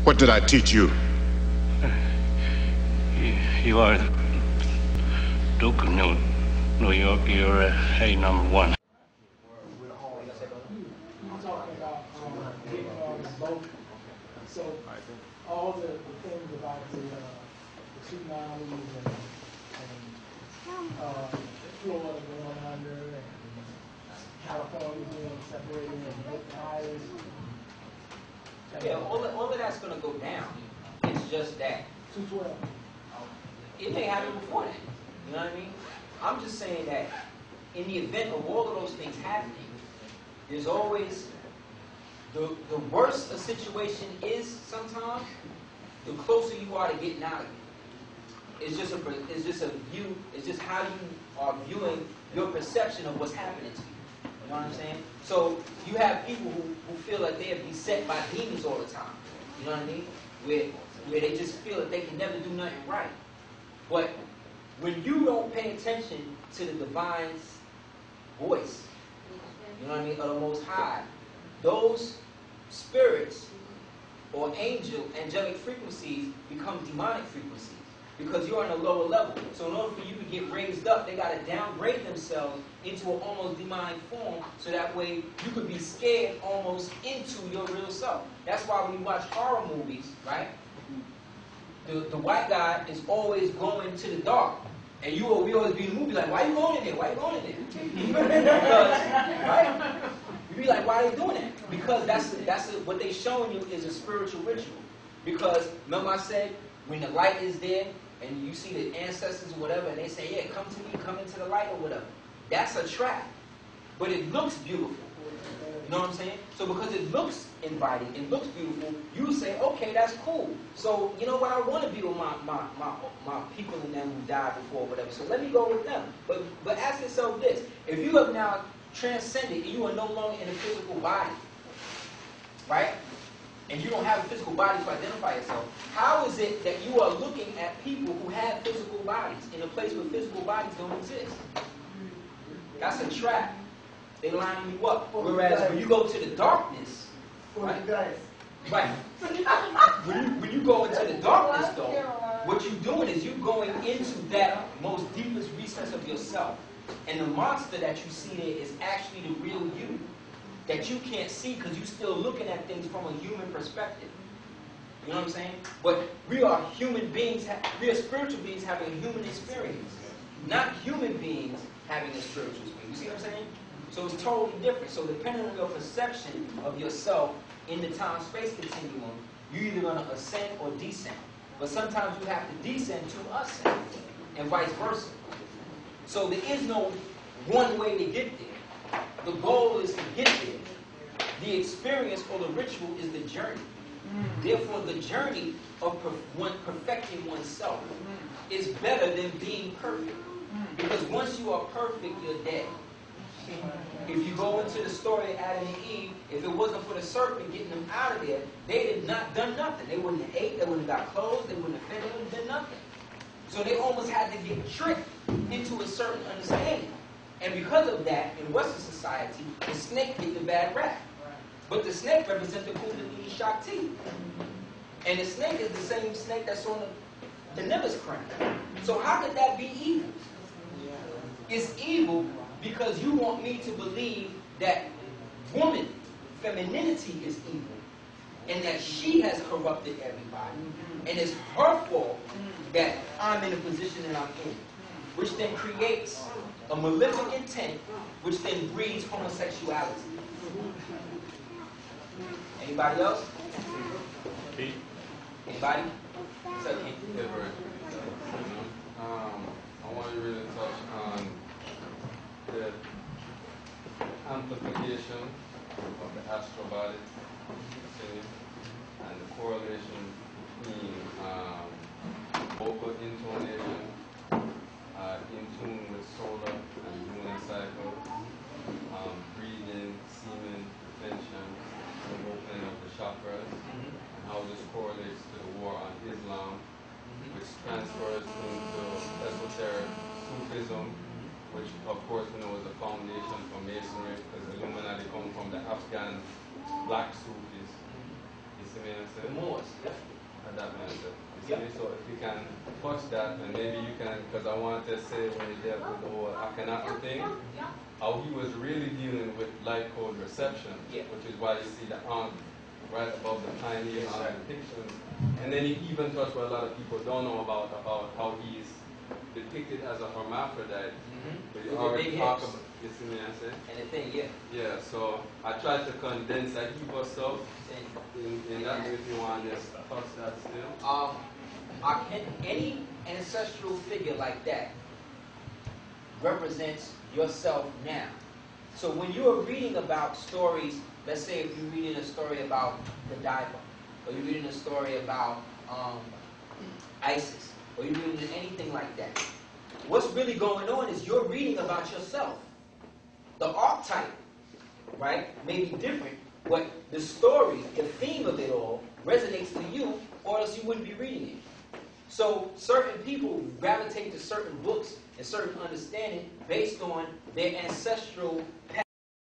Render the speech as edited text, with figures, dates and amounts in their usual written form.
What did I teach you? You are the Duke of New York. You're a number one. So all the things about the tsunamis and Florida going under and California being separated and different islands. Yeah, all of that's going to go down. It's just that 212. It may happen before that. You know what I mean? I'm just saying that in the event of all of those things happening, there's always the worse a situation is sometimes, the closer you are to getting out of it. It's just a view, it's just how you are viewing your perception of what's happening to you. You know what I'm saying? So you have people who feel like they are beset by demons all the time. You know what I mean? Where they just feel that they can never do nothing right. But when you don't pay attention to the divine's voice, you know what I mean, of the Most High, those spirits or angelic frequencies become demonic frequencies because you're on a lower level. So in order for you to get raised up, they got to downgrade themselves into an almost demonic form so that way you could be scared almost into your real self. That's why when you watch horror movies, right, the white guy is always going to the dark. And we always be in the movie like, why you going in there? Why you going in there? Because, right? You be like, why are they doing that? Because what they showing you is a spiritual ritual. Because remember I said, when the light is there and you see the ancestors or whatever, and they say, yeah, come to me, come into the light or whatever. That's a trap. But it looks beautiful. You know what I'm saying? So because it looks inviting, it looks beautiful, you say, okay, that's cool. So you know what? I want to be with my people and them who died before or whatever. So let me go with them. But ask yourself this. If you have now transcended and you are no longer in a physical body, right? And you don't have a physical body to identify yourself, how is it that you are looking at people who have physical bodies in a place where physical bodies don't exist? That's a trap. They line you up. Whereas when you go to the darkness, right? When you go into the darkness, though, what you're doing is you're going into that most deepest recess of yourself. And the monster that you see there is actually the real you that you can't see because you're still looking at things from a human perspective. You know what I'm saying? But we are human beings, we are spiritual beings having a human experience, not human beings having a spiritual experience. You see what I'm saying? So it's totally different. So depending on your perception of yourself in the time-space continuum, you're either going to ascend or descend. But sometimes you have to descend to ascend, and vice versa. So there is no one way to get there. The goal is to get there. The experience or the ritual is the journey. Therefore, the journey of perfecting oneself is better than being perfect. Because once you are perfect, you're dead. If you go into the story of Adam and Eve, if it wasn't for the serpent getting them out of there, they had not done nothing. They wouldn't have ate, they wouldn't have got clothes, they wouldn't have fed, they wouldn't have done nothing. So they almost had to get tricked into a certain understanding. And because of that, in Western society, the snake get the bad rap. But the snake represents the Kundalini Shakti. And the snake is the same snake that's on the Nimbus crown. So how could that be evil? It's evil because you want me to believe that woman, femininity is evil. And that she has corrupted everybody. And it's her fault that I'm in the position that I'm in. Which then creates a malevolent intent, which then breeds homosexuality. Anybody else? Anybody? What's up, King? Yeah, right. I want to really touch on the amplification of the astral body, and the correlation between vocal intonation, in tune with solar and lunar cycle, breathing, semen, retention, the opening of the chakras, and how this correlates to the war on Islam, which transfers into esoteric Sufism, which of course we know is a foundation for Masonry, because the Illuminati come from the Afghan black Sufis. You see me I The say? Moors. Yeah. And that mindset. You see Yep. me? So if you can touch that, and maybe you can, because I want to say when he dealt with the whole Akhenaten thing, how he was really dealing with light code reception, Yeah. which is why you see the right above the tiny Yes, sir. depictions. And then he even touched what a lot of people don't know about how he's depicted as a hermaphrodite. But you With the already big talk hips. about, you see me I say? And the thing, yeah. Yeah, so I tried to condense that Hebrew stuff And, in that way if you want to touch that still. any ancestral figure like that represents yourself now. So when you are reading about stories, let's say if you're reading a story about the diver, or you're reading a story about ISIS, or you're reading anything like that, what's really going on is you're reading about yourself. The archetype, right, may be different, but the story, the theme of it all, resonates to you, or else you wouldn't be reading it. So certain people gravitate to certain books and certain understanding based on their ancestral